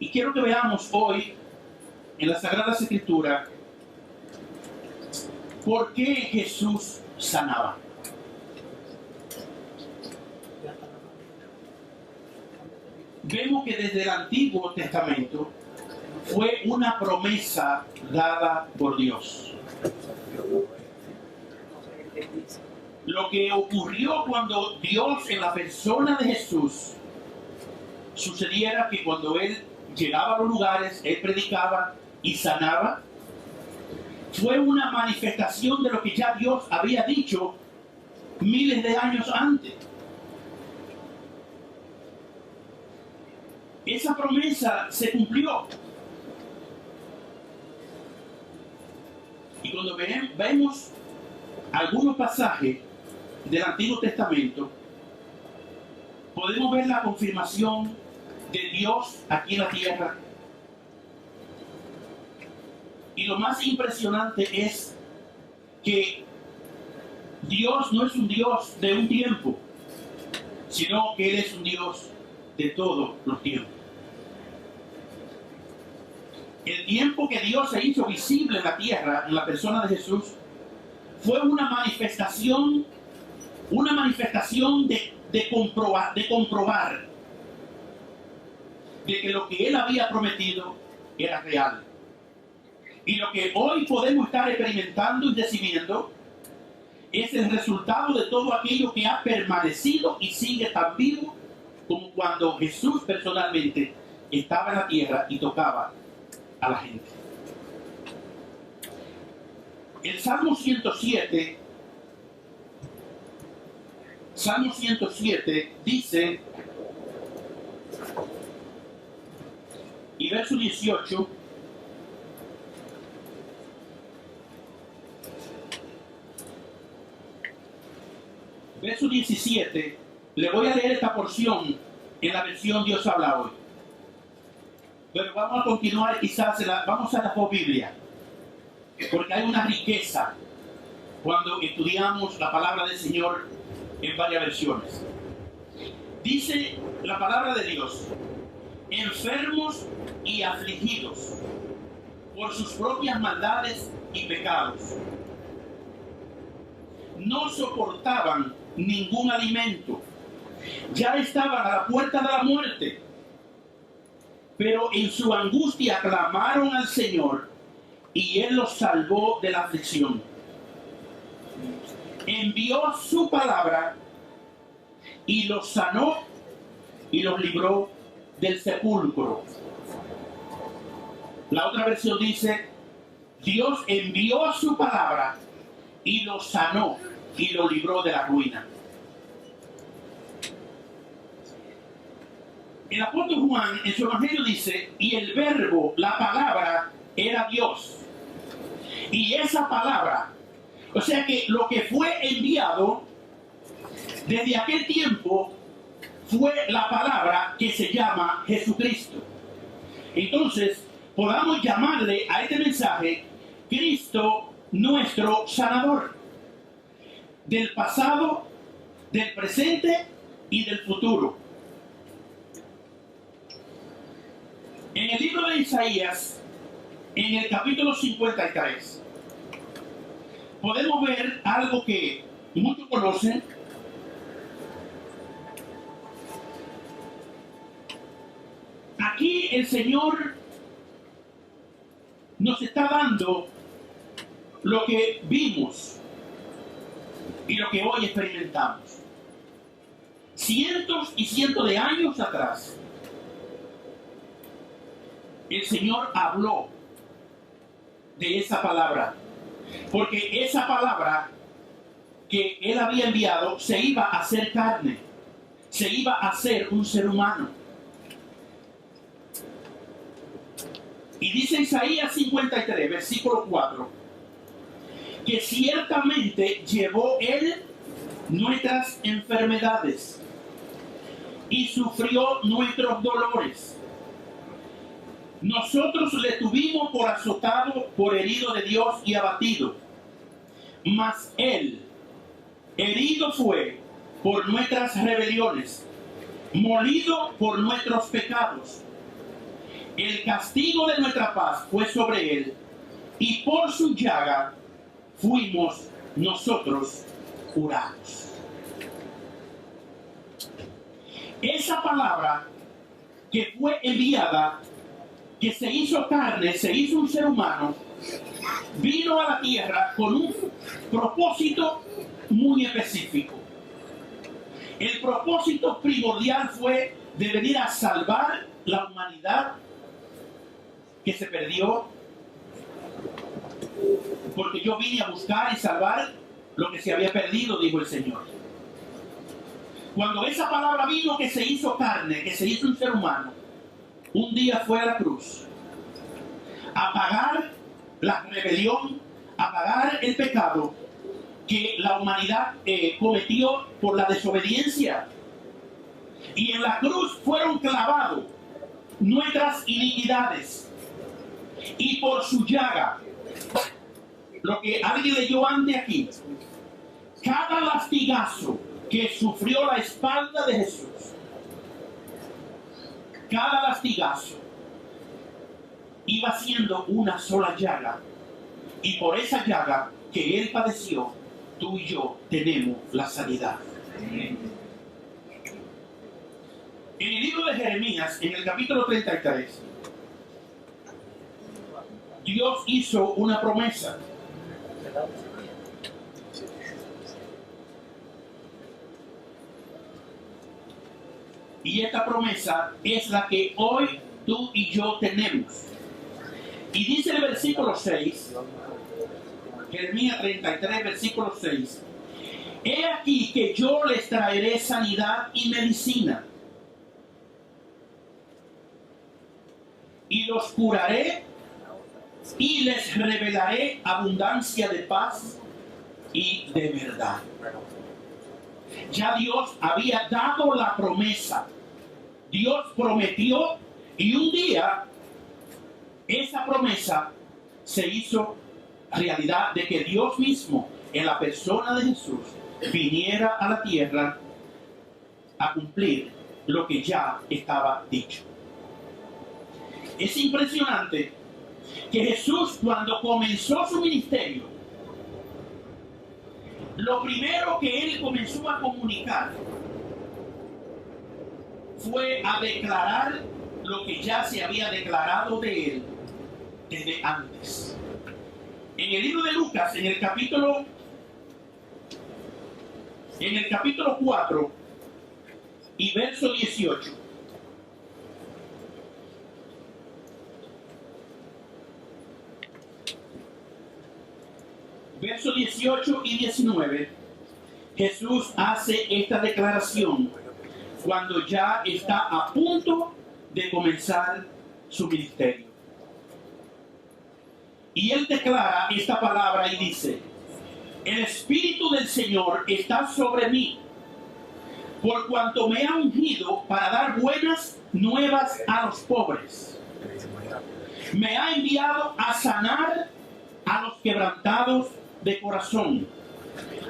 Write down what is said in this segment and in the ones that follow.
Y quiero que veamos hoy en la Sagrada Escritura por qué Jesús sanaba. Vemos que desde el Antiguo Testamento fue una promesa dada por Dios. Lo que ocurrió cuando Dios, en la persona de Jesús, sucediera que cuando Él llegaba a los lugares, Él predicaba y sanaba, fue una manifestación de lo que ya Dios había dicho miles de años antes. Esa promesa se cumplió. Y cuando vemos algunos pasajes del Antiguo Testamento, podemos ver la confirmación de Dios aquí en la tierra. Y lo más impresionante es que Dios no es un Dios de un tiempo, sino que Él es un Dios de todos los tiempos. El tiempo que Dios se hizo visible en la tierra, en la persona de Jesús, fue una manifestación de comprobar de que lo que Él había prometido era real. Y lo que hoy podemos estar experimentando y recibiendo es el resultado de todo aquello que ha permanecido y sigue tan vivo como cuando Jesús personalmente estaba en la tierra y tocaba a la gente. El Salmo 107 dice, y verso 18, verso 17, le voy a leer esta porción en la versión Dios habla hoy. Pero vamos a continuar quizás, vamos a la Biblia, porque hay una riqueza cuando estudiamos la palabra del Señor en varias versiones. Dice la palabra de Dios: enfermos y afligidos por sus propias maldades y pecados, no soportaban ningún alimento, ya estaban a la puerta de la muerte, pero en su angustia clamaron al Señor y Él los salvó de la aflicción. Envió su palabra y los sanó y los libró del sepulcro. La otra versión dice: Dios envió su palabra y los sanó y lo libró de la ruina. El apóstol Juan en su evangelio dice: y el verbo, la palabra, era Dios. Y esa palabra, o sea que lo que fue enviado desde aquel tiempo fue la palabra que se llama Jesucristo. Entonces, podamos llamarle a este mensaje Cristo nuestro sanador, del pasado, del presente y del futuro. En el libro de Isaías, en el capítulo 53, podemos ver algo que muchos conocen. Aquí el Señor nos está dando lo que vimos y lo que hoy experimentamos. Cientos y cientos de años atrás, el Señor habló de esa palabra, porque esa palabra que Él había enviado se iba a hacer carne, se iba a hacer un ser humano. Y dice Isaías 53, versículo 4, que ciertamente llevó Él nuestras enfermedades y sufrió nuestros dolores. Nosotros le tuvimos por azotado, por herido de Dios y abatido. Mas Él herido fue por nuestras rebeliones, molido por nuestros pecados. el castigo de nuestra paz fue sobre él, y por su llaga fuimos nosotros curados. Esa palabra que fue enviada, que se hizo carne, se hizo un ser humano, vino a la tierra con un propósito muy específico. El propósito primordial fue de venir a salvar la humanidad que se perdió, porque yo vine a buscar y salvar lo que se había perdido, dijo el Señor. Cuando esa palabra vino, que se hizo carne, que se hizo un ser humano, un día fue a la cruz a pagar la rebelión, a pagar el pecado que la humanidad cometió por la desobediencia. Y en la cruz fueron clavados nuestras iniquidades, y por su llaga, lo que alguien leyó antes aquí, cada lastigazo que sufrió la espalda de Jesús, cada lastigazo iba siendo una sola llaga, y por esa llaga que él padeció, tú y yo tenemos la sanidad. En el libro de Jeremías, en el capítulo 33, Dios hizo una promesa. Y esta promesa es la que hoy tú y yo tenemos. Y dice el versículo 6, Jeremías 33, versículo 6. He aquí que yo les traeré sanidad y medicina, y los curaré, y les revelaré abundancia de paz y de verdad. Ya Dios había dado la promesa. Dios prometió, y un día esa promesa se hizo realidad, de que Dios mismo, en la persona de Jesús, viniera a la tierra a cumplir lo que ya estaba dicho. Es impresionante que Jesús, cuando comenzó su ministerio, lo primero que él comenzó a comunicar fue a declarar lo que ya se había declarado de él desde antes. En el libro de Lucas, en el capítulo 4 y verso 18, versos 18 y 19, Jesús hace esta declaración cuando ya está a punto de comenzar su ministerio. Y él declara esta palabra y dice: el Espíritu del Señor está sobre mí, por cuanto me ha ungido para dar buenas nuevas a los pobres. Me ha enviado a sanar a los quebrantados de corazón,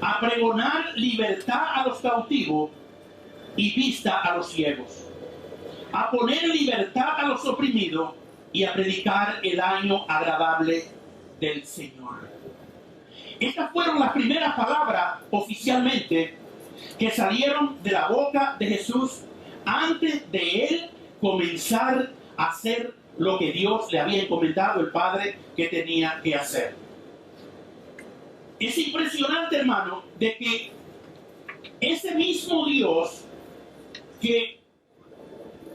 a pregonar libertad a los cautivos y vista a los ciegos, a poner libertad a los oprimidos y a predicar el año agradable del Señor. Estas fueron las primeras palabras oficialmente que salieron de la boca de Jesús antes de él comenzar a hacer lo que Dios le había encomendado el Padre que tenía que hacer. Es impresionante, hermano, de que ese mismo Dios que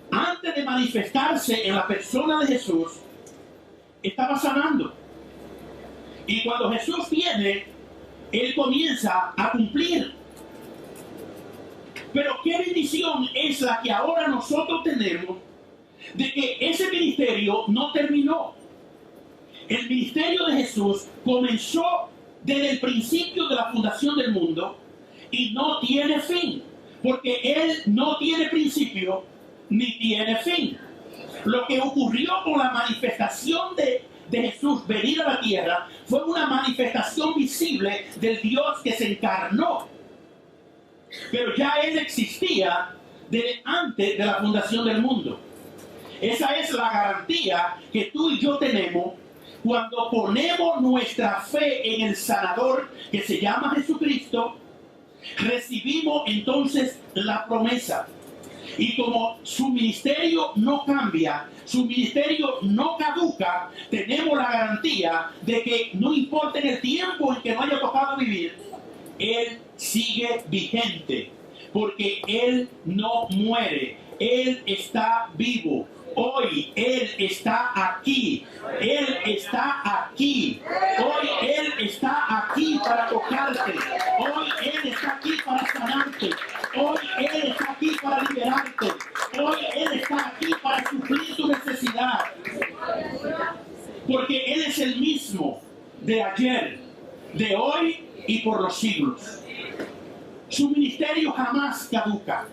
antes de manifestarse en la persona de Jesús estaba sanando. Y cuando Jesús viene, él comienza a cumplir. Pero qué bendición es la que ahora nosotros tenemos, de que ese ministerio no terminó. El ministerio de Jesús comenzó desde el principio de la fundación del mundo y no tiene fin, porque él no tiene principio ni tiene fin. Lo que ocurrió con la manifestación de Jesús venir a la tierra fue una manifestación visible del Dios que se encarnó, pero ya él existía desde antes de la fundación del mundo. Esa es la garantía que tú y yo tenemos cuando ponemos nuestra fe en el sanador que se llama Jesucristo. Recibimos entonces la promesa. Y como su ministerio no cambia, su ministerio no caduca, tenemos la garantía de que no importa en el tiempo en que no haya tocado vivir, Él sigue vigente, porque Él no muere, Él está vivo. Hoy Él está aquí, Él está aquí, hoy Él está aquí para tocarte, hoy Él está aquí para sanarte, hoy Él está aquí para liberarte, hoy Él está aquí para suplir tu necesidad, porque Él es el mismo de ayer, de hoy y por los siglos. Su ministerio jamás caduca.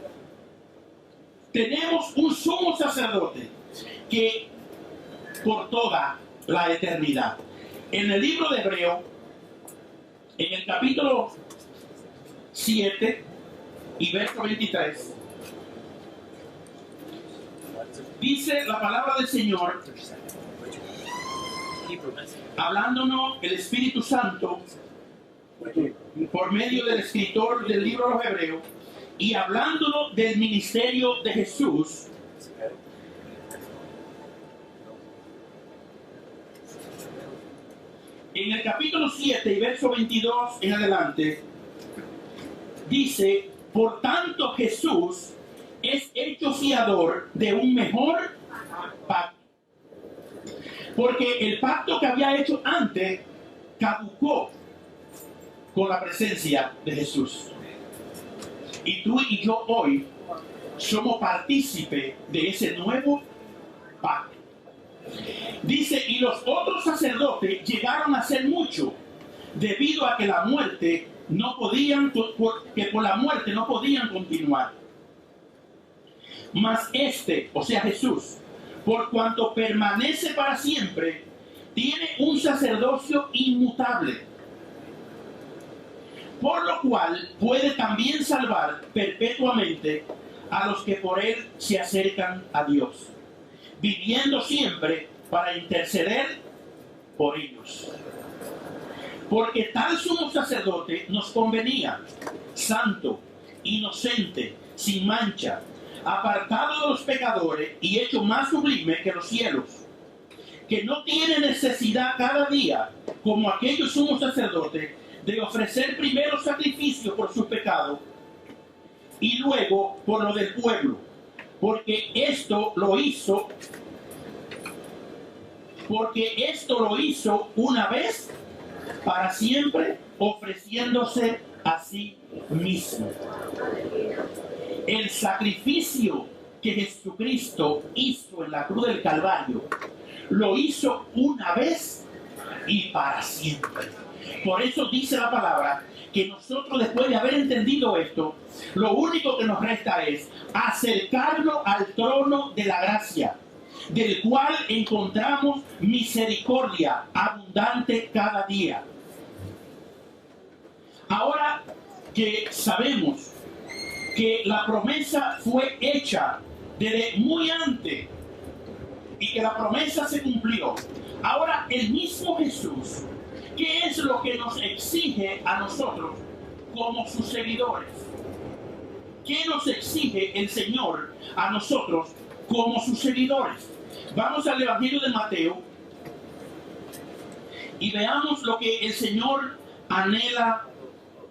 Tenemos un sumo sacerdote que por toda la eternidad. En el libro de Hebreo, en el capítulo 7 y verso 23, dice la palabra del Señor, hablándonos el Espíritu Santo por medio del escritor del libro de los Hebreos, y hablándonos del ministerio de Jesús. En el capítulo 7 y verso 22 en adelante, dice: por tanto Jesús es hecho fiador de un mejor pacto, porque el pacto que había hecho antes caducó con la presencia de Jesús. Y tú y yo hoy somos partícipes de ese nuevo pacto. Dice: y los otros sacerdotes llegaron a ser muchos, debido a que la muerte no podían, que por la muerte no podían continuar. Mas este, o sea Jesús, por cuanto permanece para siempre, tiene un sacerdocio inmutable, por lo cual puede también salvar perpetuamente a los que por él se acercan a Dios, viviendo siempre para interceder por ellos. Porque tal sumo sacerdote nos convenía, santo, inocente, sin mancha, apartado de los pecadores y hecho más sublime que los cielos, que no tiene necesidad cada día, como aquellos sumos sacerdotes, de ofrecer primero sacrificio por sus pecados y luego por lo del pueblo, porque esto lo hizo una vez para siempre, ofreciéndose a sí mismo. El sacrificio que Jesucristo hizo en la cruz del Calvario lo hizo una vez y para siempre. Por eso dice la palabra que nosotros, después de haber entendido esto, lo único que nos resta es acercarnos al trono de la gracia, del cual encontramos misericordia abundante cada día. Ahora que sabemos que la promesa fue hecha desde muy antes y que la promesa se cumplió, ahora el mismo Jesús, ¿qué es lo que nos exige a nosotros como sus seguidores? ¿Qué nos exige el Señor a nosotros como sus seguidores? Vamos al Evangelio de Mateo y veamos lo que el Señor anhela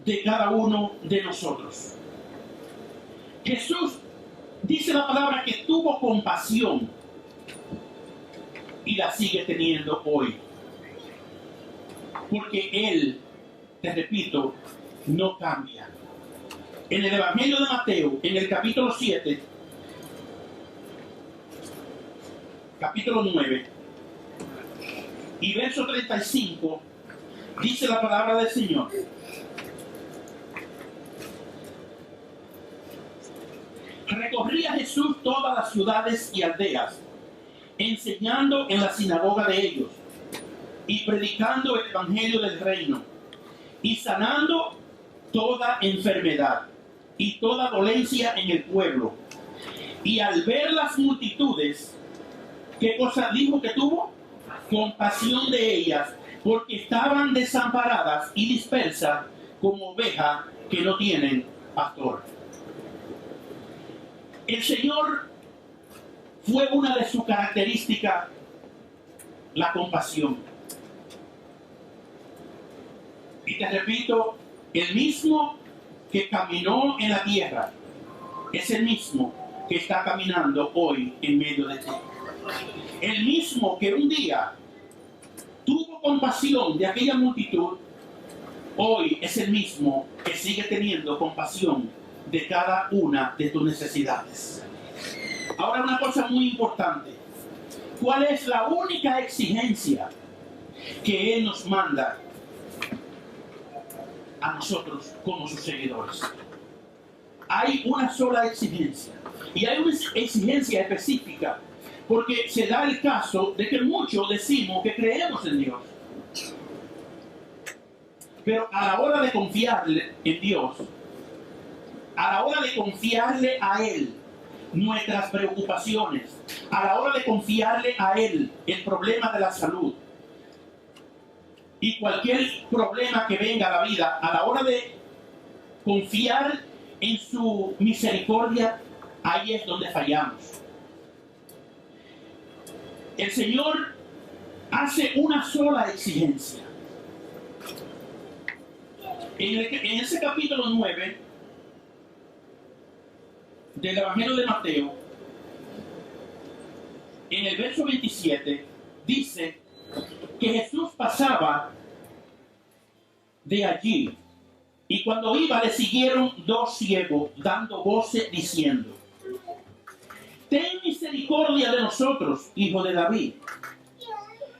de cada uno de nosotros. Jesús, dice la palabra, que tuvo compasión y la sigue teniendo hoy. Porque Él, te repito, no cambia. En el Evangelio de Mateo, en el capítulo 7, capítulo 9 y verso 35, dice la palabra del Señor: recorría Jesús todas las ciudades y aldeas, enseñando en la sinagoga de ellos y predicando el evangelio del reino y sanando toda enfermedad y toda dolencia en el pueblo. Y al ver las multitudes, ¿Qué cosa dijo que tuvo? Compasión de ellas, porque estaban desamparadas y dispersas como ovejas que no tienen pastor. El Señor fue una de sus características, la compasión. Y te repito, el mismo que caminó en la tierra es el mismo que está caminando hoy en medio de ti. El mismo que un día tuvo compasión de aquella multitud, hoy es el mismo que sigue teniendo compasión de cada una de tus necesidades. Ahora, una cosa muy importante. ¿Cuál es la única exigencia que Él nos manda a nosotros como sus seguidores? Hay una sola exigencia. Y hay una exigencia específica, porque se da el caso de que muchos decimos que creemos en Dios. Pero a la hora de confiarle en Dios, a la hora de confiarle a Él nuestras preocupaciones, a la hora de confiarle a Él el problema de la salud y cualquier problema que venga a la vida, a la hora de confiar en su misericordia, ahí es donde fallamos. El Señor hace una sola exigencia. En ese capítulo 9 del Evangelio de Mateo, en el verso 27, dice que Jesús pasaba de allí y cuando iba le siguieron dos ciegos dando voces diciendo: ten misericordia de nosotros, hijo de David.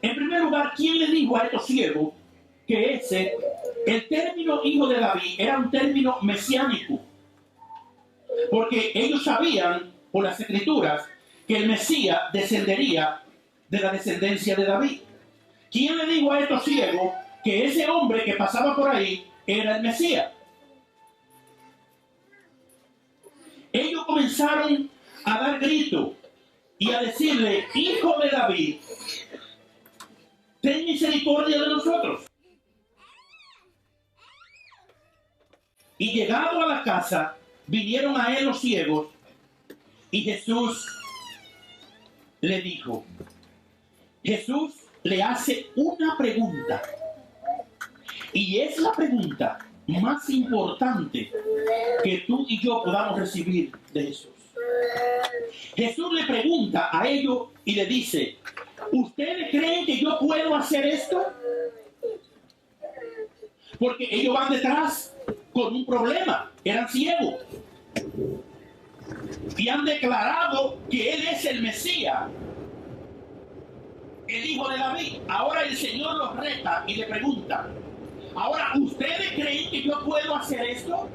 En primer lugar, ¿quién le dijo a estos ciegos que el término hijo de David era un término mesiánico? Porque ellos sabían por las escrituras que el Mesías descendería de la descendencia de David. ¿Quién le dijo a estos ciegos que ese hombre que pasaba por ahí era el Mesías? Ellos comenzaron a dar grito y a decirle: hijo de David, ten misericordia de nosotros. Y llegado a la casa, vinieron a él los ciegos, y Jesús le dijo, Jesús le hace una pregunta, y es la pregunta más importante que tú y yo podamos recibir de Jesús. Jesús le pregunta a ellos y le dice: ¿ustedes creen que yo puedo hacer esto? Porque ellos van detrás con un problema, eran ciegos y han declarado que Él es el Mesías, el hijo de David. Ahora el Señor los reta y le pregunta: ahora, ¿ustedes creen que yo puedo hacer esto?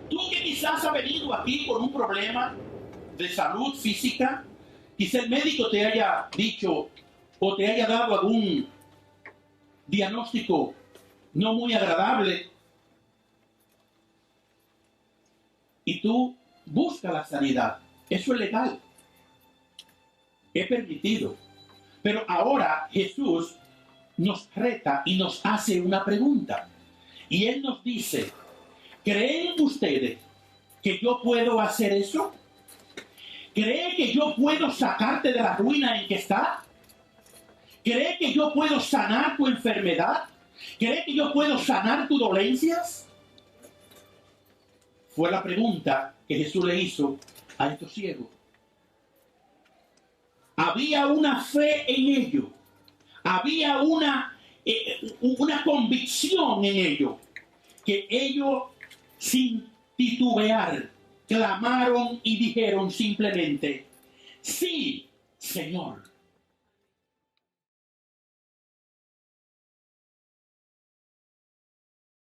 Tú que quizás has venido aquí con un problema de salud física, quizá el médico te haya dicho o te haya dado algún diagnóstico no muy agradable y tú buscas la sanidad. Eso es legal, es permitido. Pero ahora Jesús nos reta y nos hace una pregunta. Y Él nos dice: ¿creen ustedes que yo puedo hacer eso? ¿Creen que yo puedo sacarte de la ruina en que está? ¿Creen que yo puedo sanar tu enfermedad? ¿Creen que yo puedo sanar tus dolencias? Fue la pregunta que Jesús le hizo a estos ciegos. Había una fe en ellos. Había una convicción en ellos. Que ellos, sin titubear, clamaron y dijeron simplemente: sí, Señor.